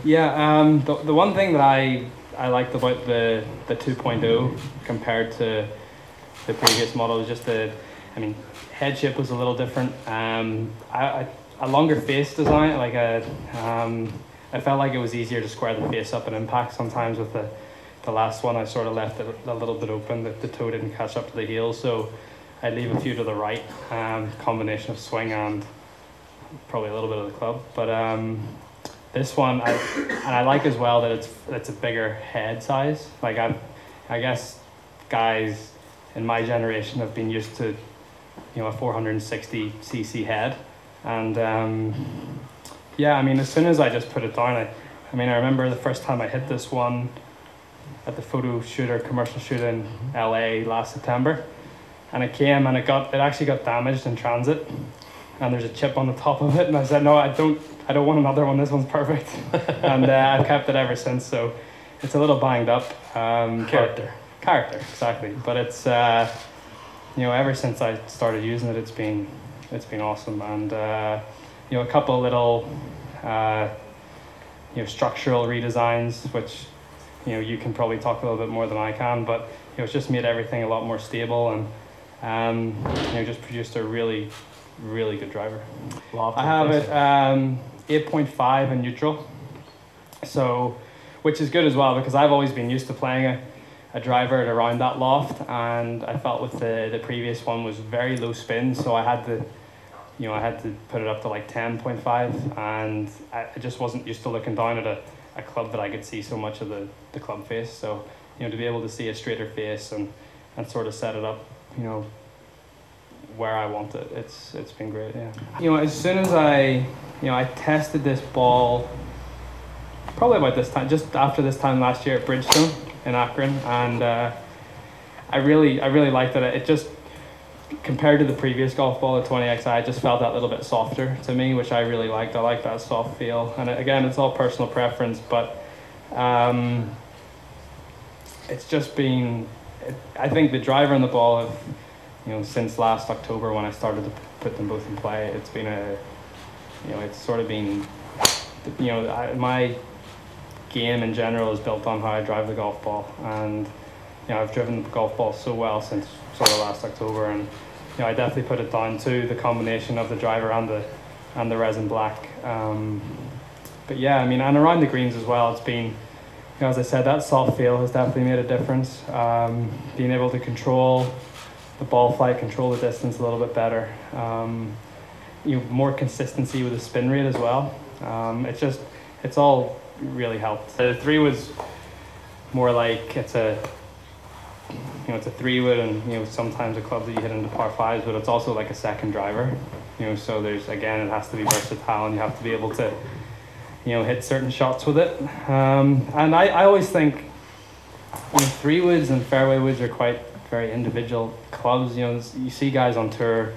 Yeah, the one thing that I liked about the 2.0 compared to the previous model was just I mean, head shape was a little different. A longer face design, I felt like it was easier to square the face up and impact. Sometimes with the last one, I sort of left it a little bit open, that the toe didn't catch up to the heel, so I'd leave a few to the right, combination of swing and probably a little bit of the club. But this one, I like as well that it's a bigger head size. Like I guess guys in my generation have been used to, a 460cc head, and yeah, I mean, as soon as I just put it down, I remember the first time I hit this one at the commercial shoot in LA last September, and it came and it actually got damaged in transit, and there's a chip on the top of it, and I said, no, I don't want another one, this one's perfect. And I've kept it ever since, so it's a little banged up. Character, exactly. But it's ever since I started using it, it's been awesome. And a couple little structural redesigns, which you can probably talk a little bit more than I can, but it's just made everything a lot more stable, and just produced a really, really good driver. I have it 8.5 in neutral, so which is good as well, because I've always been used to playing a driver at around that loft, and I felt with the previous one was very low spin, so I had to put it up to like 10.5, and I just wasn't used to looking down at a club that I could see so much of the club face. So to be able to see a straighter face and sort of set it up where I want it, it's been great. Yeah, as soon as I tested this ball probably about this time, just after this time last year at Bridgestone in Akron, and I really liked it. It just, compared to the previous golf ball, the 20XI, I just felt that little bit softer to me, which I really liked. I like that soft feel, and again, it's all personal preference, but it's just been, I think the driver and the ball have, since last October when I started to put them both in play, it's been it's sort of been, my game in general is built on how I drive the golf ball, and I've driven the golf ball so well since sort of last October, and I definitely put it down to the combination of the driver and the resin black. But yeah, and around the greens as well, it's been, as I said, that soft feel has definitely made a difference. Being able to control the ball flight, control the distance a little bit better. More consistency with the spin rate as well. It's all really helped. The 3-wood's more like it's a 3-wood, and sometimes a club that you hit into par 5s, but it's also like a second driver. So there's, again, it has to be versatile, and you have to be able to hit certain shots with it. And I always think 3-woods and fairway woods are quite very individual clubs. You see guys on tour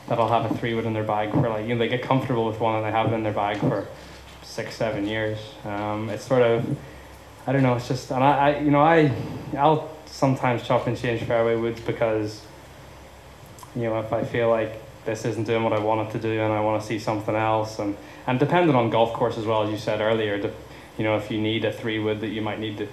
that'll have a 3-wood in their bag for they get comfortable with one and they have it in their bag for 6-7 years. It's sort of, I don't know, it's just, and I'll sometimes chop and change fairway woods because if I feel like this isn't doing what I want it to do and I want to see something else, and depending on golf course as well, as you said earlier, if you need a 3-wood, that you might need to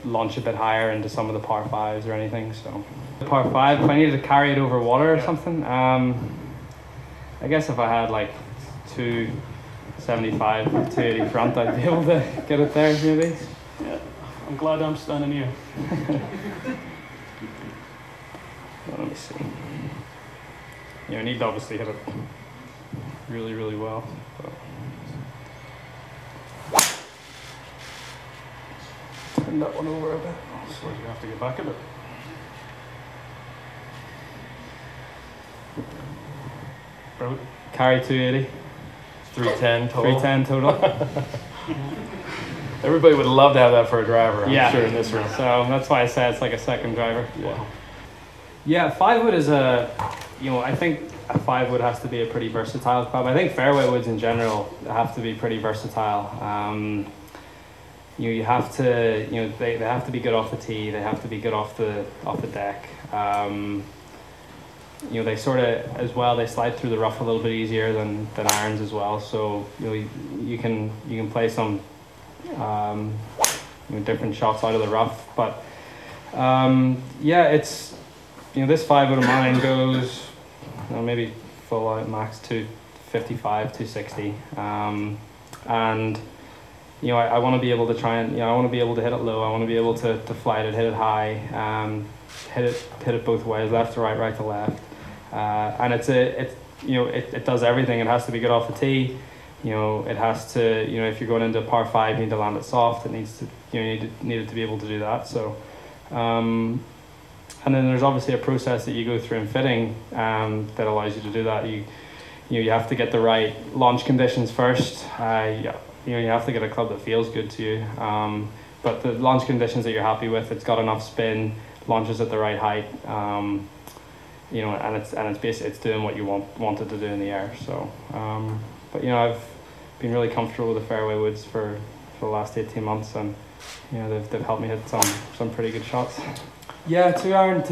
launch a bit higher into some of the par 5s or anything. So par 5, if I needed to carry it over water or something, I guess if I had like 275 with 280 front, I'd be able to get it there maybe. Yeah, I'm glad I'm standing here. Let me see. I need to obviously hit it really, really well. But turn that one over a bit. So you have to get back a bit. Bro, carry 280. 310 total. 310 total. Everybody would love to have that for a driver, I'm sure, in this room. So that's why I say it's like a second driver. Wow. Yeah, 5-wood is I think a 5-wood has to be a pretty versatile club. I think fairway woods in general have to be pretty versatile. You have to, they have to be good off the tee. They have to be good off the deck. They sort of, as well, they slide through the rough a little bit easier than irons as well. So you can play some different shots out of the rough. But yeah, it's this 5 of mine goes maybe full out max to 55, 260, and I want to be able to try and I want to be able to hit it low. I want to be able to fly it, hit it high, hit it both ways, left to right, right to left, and it does everything. It has to be good off the tee. It has to if you're going into a par 5, you need to land it soft. It needs to you need it to be able to do that. So, and then there's obviously a process that you go through in fitting that allows you to do that. You have to get the right launch conditions first. You have to get a club that feels good to you. But the launch conditions that you're happy with, it's got enough spin, launches at the right height. And it's basically it's doing what you want it to do in the air. So, but I've been really comfortable with the fairway woods for the last 18 months, and they've helped me hit some pretty good shots. Yeah, 2-iron.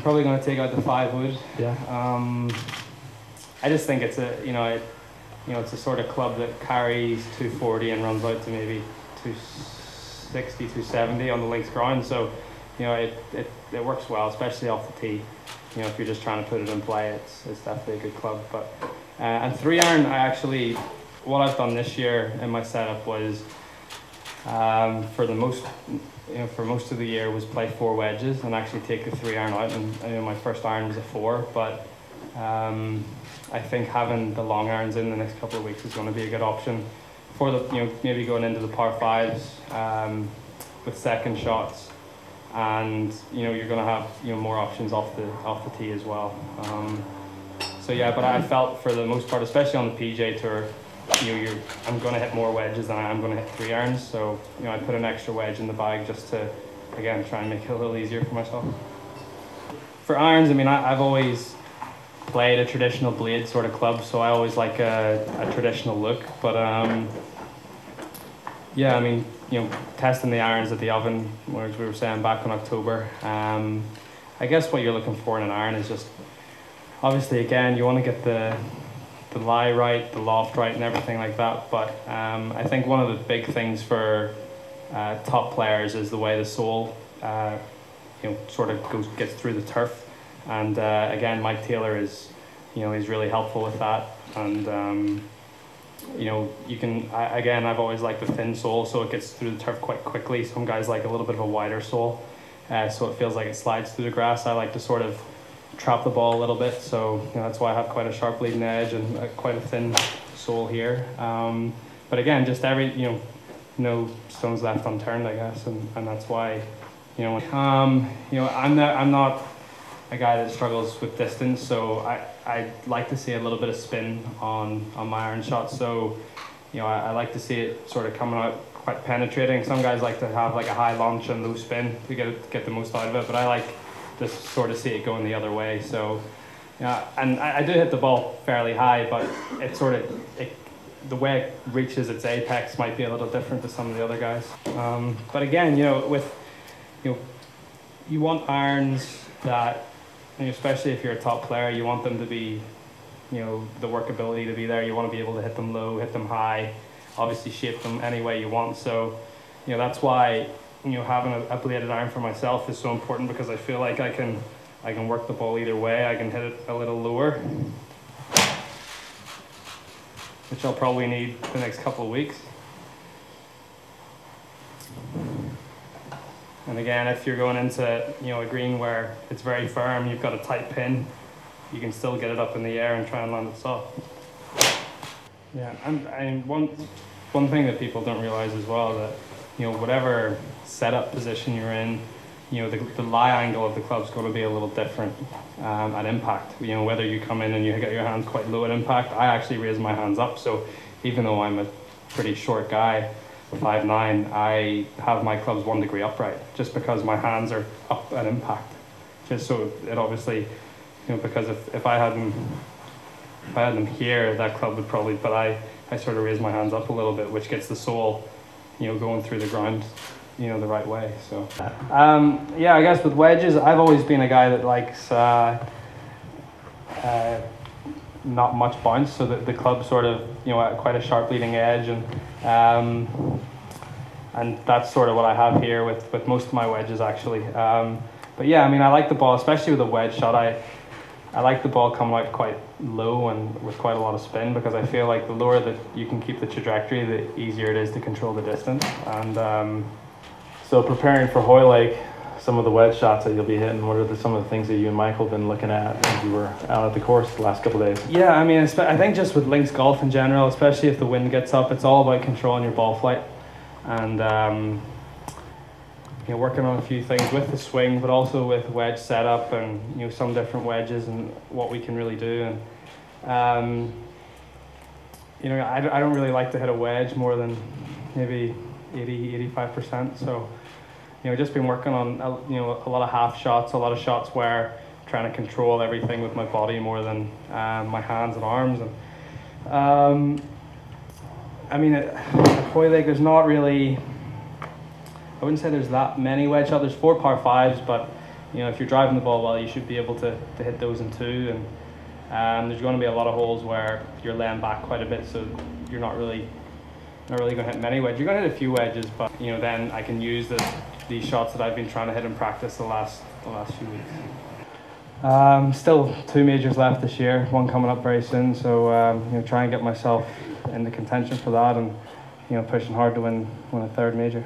Probably going to take out the 5 wood. Yeah. I just think it's it's a sort of club that carries 240 and runs out to maybe 260, 270 on the links ground. So, it works well, especially off the tee. If you're just trying to put it in play, it's definitely a good club. But and 3-iron, what I've done this year in my setup was for most of the year was play 4 wedges and actually take the 3-iron out. And my first iron was a 4, but I think having the long irons in the next couple of weeks is going to be a good option for the maybe going into the par 5s with second shots, and you're going to have more options off the tee as well. So yeah, but I felt for the most part, especially on the PJ Tour, I'm going to hit more wedges than I am going to hit 3-irons. So I put an extra wedge in the bag just to again try and make it a little easier for myself. For irons, I've always played a traditional blade sort of club, so I always like a traditional look. But yeah, testing the irons at the oven, as we were saying back in October, I guess what you're looking for in an iron is just obviously again you want to get the lie right, the loft right, and everything like that. But I think one of the big things for top players is the way the sole sort of gets through the turf. And again, Mike Taylor is, he's really helpful with that. And you can I've always liked the thin sole, so it gets through the turf quite quickly. Some guys like a little bit of a wider sole, so it feels like it slides through the grass. I like to sort of trap the ball a little bit, so that's why I have quite a sharp leading edge and quite a thin sole here. But again, just no stones left unturned, I guess, and that's why I'm not a guy that struggles with distance, so I like to see a little bit of spin on my iron shots. So I like to see it sort of coming out quite penetrating. Some guys like to have like a high launch and low spin to get the most out of it, but I like to sort of see it going the other way. So and I do hit the ball fairly high, but it sort of the way it reaches its apex might be a little different to some of the other guys. But again, you want irons that, especially if you're a top player, you want them to be, the workability to be there. You want to be able to hit them low, hit them high, obviously shape them any way you want. So, that's why, having a bladed iron for myself is so important, because I feel like I can work the ball either way. I can hit it a little lower, which I'll probably need the next couple of weeks. And again, if you're going into a green where it's very firm, you've got a tight pin, you can still get it up in the air and try and land it soft. Yeah, and one thing that people don't realize as well, that whatever setup position you're in, the lie angle of the club's going to be a little different at impact. Whether you come in and you get your hands quite low at impact, I actually raise my hands up. So even though I'm a pretty short guy, 5'9", I have my clubs 1 degree upright, just because my hands are up at impact. Just so it obviously, because if I had them here, that club would probably, but I sort of raise my hands up a little bit, which gets the sole, going through the ground, the right way. So, yeah, I guess with wedges, I've always been a guy that likes not much bounce, so that the club sort of, at quite a sharp leading edge, and and that's sort of what I have here with most of my wedges actually. But yeah, I mean, I like the ball, especially with a wedge shot. I like the ball coming out quite low and with quite a lot of spin, because I feel like the lower that you can keep the trajectory, the easier it is to control the distance. And so preparing for Hoylake, some of the wedge shots that you'll be hitting, what are some of the things that you and Michael have been looking at as you were out at the course the last couple of days? Yeah, I mean, I think just with links golf in general, especially if the wind gets up, it's all about controlling your ball flight. And working on a few things with the swing, but also with wedge setup and some different wedges and what we can really do. And I don't really like to hit a wedge more than maybe 80-85%. So just been working on a lot of half shots, a lot of shots where I'm trying to control everything with my body more than my hands and arms. And I mean, at Hoylake, there's not really, I wouldn't say there's that many wedge shots. There's 4 par 5s, but if you're driving the ball well, you should be able to hit those in 2. And there's going to be a lot of holes where you're laying back quite a bit, so you're not really going to hit many wedges. You're going to hit a few wedges, but then I can use these shots that I've been trying to hit in practice the last few weeks. Still 2 majors left this year, one coming up very soon. So try and get myself into contention for that, and pushing hard to win a 3rd major.